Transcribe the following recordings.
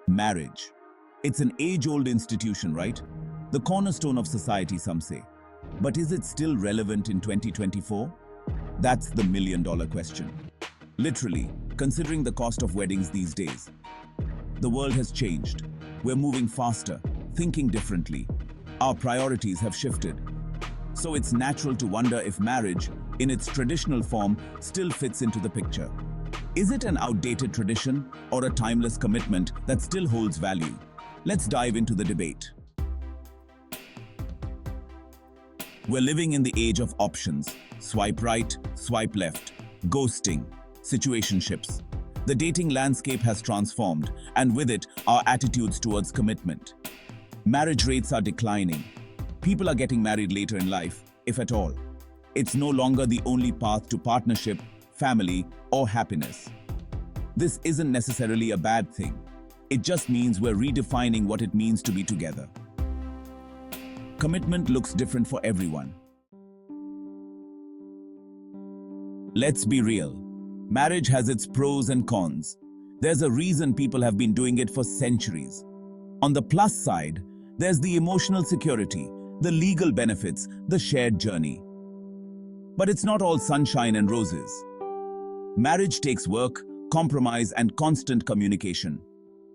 Marriage. It's an age-old institution, right? The cornerstone of society, some say. But is it still relevant in 2024? That's the million-dollar question. Literally, considering the cost of weddings these days. The world has changed. We're moving faster, thinking differently. Our priorities have shifted. So it's natural to wonder if marriage, in its traditional form, still fits into the picture. Is it an outdated tradition or a timeless commitment that still holds value? Let's dive into the debate. We're living in the age of options. Swipe right, swipe left, ghosting, situationships. The dating landscape has transformed, and with it, our attitudes towards commitment. Marriage rates are declining. People are getting married later in life, if at all. It's no longer the only path to partnership, family, or happiness. This isn't necessarily a bad thing. It just means we're redefining what it means to be together. Commitment looks different for everyone. Let's be real. Marriage has its pros and cons. There's a reason people have been doing it for centuries. On the plus side, there's the emotional security, the legal benefits, the shared journey. But it's not all sunshine and roses. Marriage takes work, compromise, and constant communication.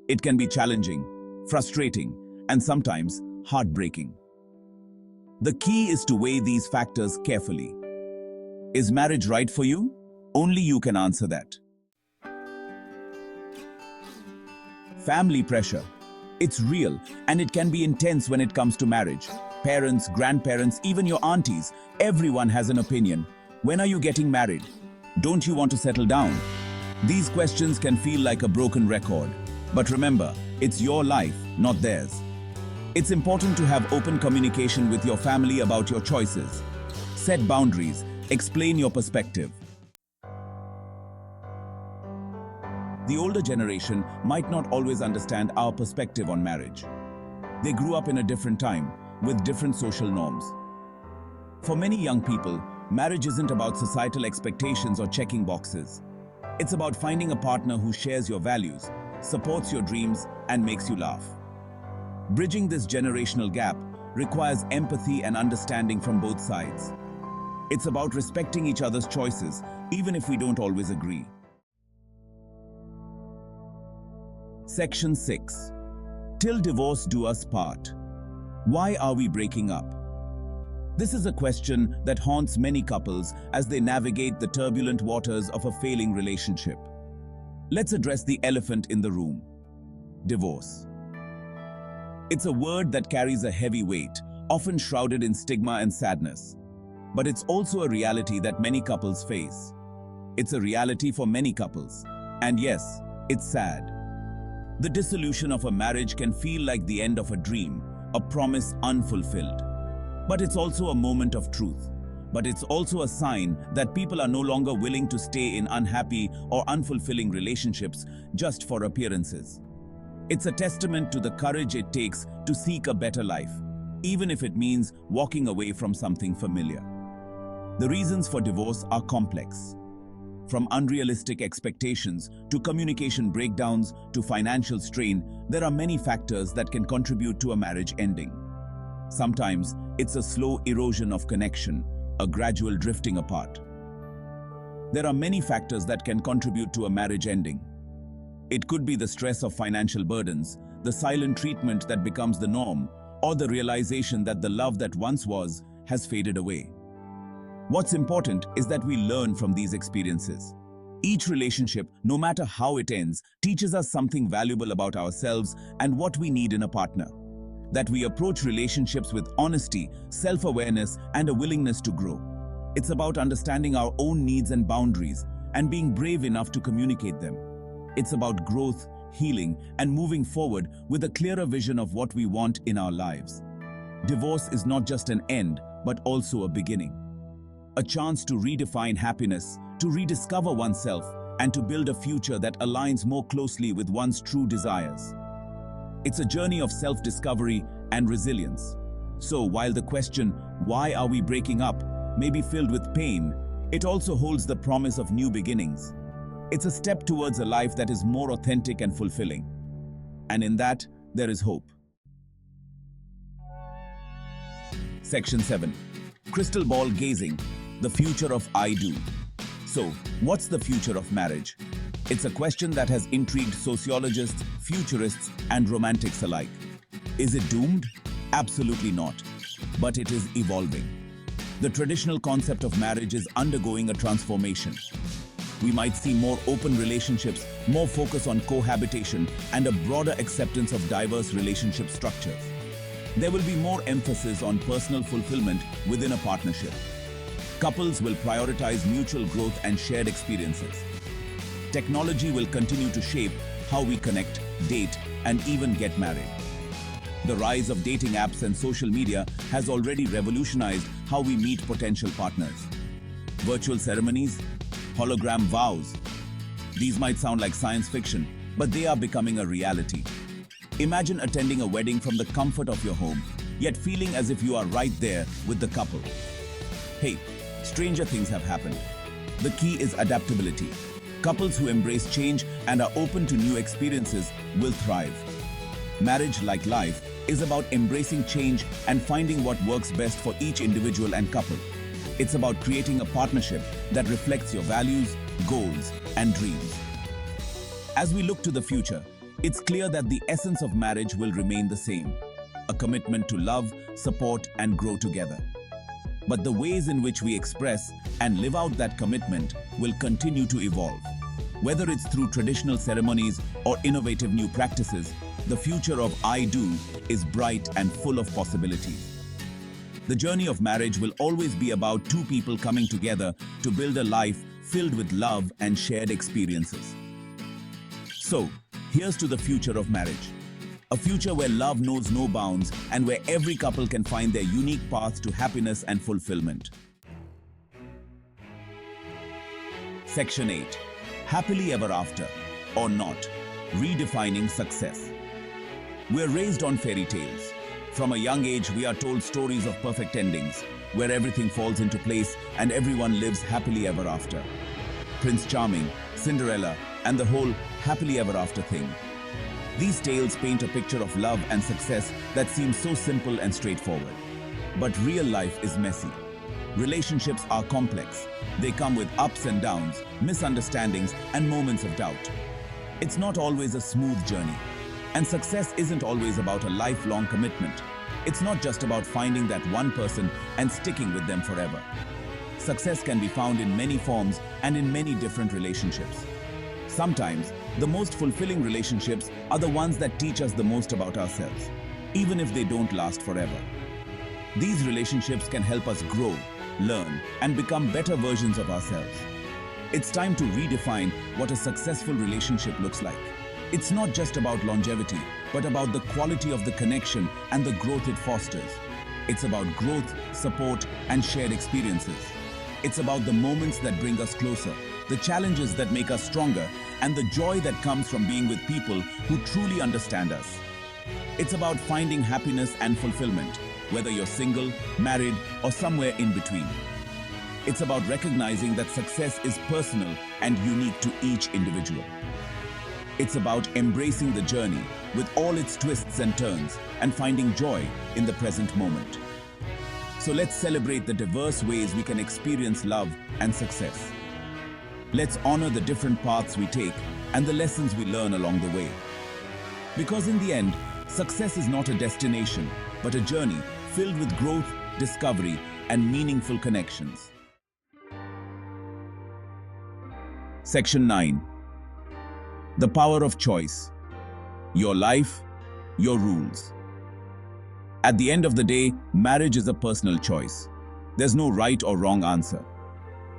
It can be challenging, frustrating, and sometimes heartbreaking. The key is to weigh these factors carefully. Is marriage right for you? Only you can answer that. Family pressure. It's real, and it can be intense when it comes to marriage. Parents, grandparents, even your aunties, everyone has an opinion. When are you getting married? Don't you want to settle down? These questions can feel like a broken record. But remember, it's your life, not theirs. It's important to have open communication with your family about your choices. Set boundaries, explain your perspective. The older generation might not always understand our perspective on marriage. They grew up in a different time, with different social norms. For many young people, marriage isn't about societal expectations or checking boxes. It's about finding a partner who shares your values, supports your dreams, and makes you laugh. Bridging this generational gap requires empathy and understanding from both sides. It's about respecting each other's choices, even if we don't always agree. Section 6. Till divorce do us part. Why are we breaking up? This is a question that haunts many couples as they navigate the turbulent waters of a failing relationship. Let's address the elephant in the room: divorce. It's a word that carries a heavy weight, often shrouded in stigma and sadness. But it's also a reality that many couples face. It's a reality for many couples. And yes, it's sad. The dissolution of a marriage can feel like the end of a dream, a promise unfulfilled. But it's also a moment of truth. But it's also a sign that people are no longer willing to stay in unhappy or unfulfilling relationships just for appearances. It's a testament to the courage it takes to seek a better life, even if it means walking away from something familiar. The reasons for divorce are complex. From unrealistic expectations to communication breakdowns to financial strain, there are many factors that can contribute to a marriage ending. Sometimes it's a slow erosion of connection, a gradual drifting apart. There are many factors that can contribute to a marriage ending. It could be the stress of financial burdens, the silent treatment that becomes the norm, or the realization that the love that once was has faded away. What's important is that we learn from these experiences. Each relationship, no matter how it ends, teaches us something valuable about ourselves and what we need in a partner. That we approach relationships with honesty, self-awareness, and a willingness to grow. It's about understanding our own needs and boundaries and being brave enough to communicate them. It's about growth, healing, and moving forward with a clearer vision of what we want in our lives. Divorce is not just an end, but also a beginning. A chance to redefine happiness, to rediscover oneself, and to build a future that aligns more closely with one's true desires. It's a journey of self-discovery and resilience. So while the question, why are we breaking up, may be filled with pain, it also holds the promise of new beginnings. It's a step towards a life that is more authentic and fulfilling. And in that, there is hope. Section 7. Crystal ball gazing, the future of I do. So, what's the future of marriage? It's a question that has intrigued sociologists, futurists, and romantics alike. Is it doomed? Absolutely not. But it is evolving. The traditional concept of marriage is undergoing a transformation. We might see more open relationships, more focus on cohabitation, and a broader acceptance of diverse relationship structures. There will be more emphasis on personal fulfillment within a partnership. Couples will prioritize mutual growth and shared experiences. Technology will continue to shape how we connect, date, and even get married. The rise of dating apps and social media has already revolutionized how we meet potential partners. Virtual ceremonies, hologram vows. These might sound like science fiction, but they are becoming a reality. Imagine attending a wedding from the comfort of your home, yet feeling as if you are right there with the couple. Hey, stranger things have happened. The key is adaptability. Couples who embrace change and are open to new experiences will thrive. Marriage, like life, is about embracing change and finding what works best for each individual and couple. It's about creating a partnership that reflects your values, goals, and dreams. As we look to the future, it's clear that the essence of marriage will remain the same: a commitment to love, support, and grow together. But the ways in which we express and live out that commitment will continue to evolve. Whether it's through traditional ceremonies or innovative new practices, the future of I do is bright and full of possibilities. The journey of marriage will always be about two people coming together to build a life filled with love and shared experiences. So, here's to the future of marriage. A future where love knows no bounds and where every couple can find their unique path to happiness and fulfillment. Section 8. Happily ever after, or not, redefining success. We're raised on fairy tales. From a young age, we are told stories of perfect endings, where everything falls into place and everyone lives happily ever after. Prince Charming, Cinderella, and the whole happily ever after thing. These tales paint a picture of love and success that seems so simple and straightforward. But real life is messy. Relationships are complex. They come with ups and downs, misunderstandings, and moments of doubt. It's not always a smooth journey. And success isn't always about a lifelong commitment. It's not just about finding that one person and sticking with them forever. Success can be found in many forms and in many different relationships. Sometimes, the most fulfilling relationships are the ones that teach us the most about ourselves, even if they don't last forever. These relationships can help us grow, learn, and become better versions of ourselves. It's time to redefine what a successful relationship looks like. It's not just about longevity, but about the quality of the connection and the growth it fosters. It's about growth, support, and shared experiences. It's about the moments that bring us closer, the challenges that make us stronger, and the joy that comes from being with people who truly understand us. It's about finding happiness and fulfillment, whether you're single, married, or somewhere in between. It's about recognizing that success is personal and unique to each individual. It's about embracing the journey with all its twists and turns and finding joy in the present moment. So let's celebrate the diverse ways we can experience love and success. Let's honor the different paths we take and the lessons we learn along the way. Because in the end, success is not a destination, but a journey filled with growth, discovery, and meaningful connections. Section 9. The power of choice. Your life, your rules. At the end of the day, marriage is a personal choice. There's no right or wrong answer.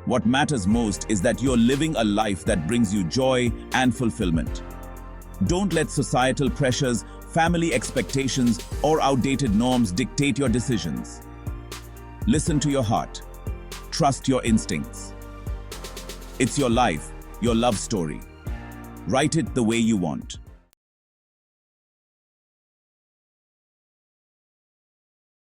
What matters most is that you're living a life that brings you joy and fulfillment. Don't let societal pressures, family expectations, or outdated norms dictate your decisions. Listen to your heart. Trust your instincts. It's your life, your love story. Write it the way you want.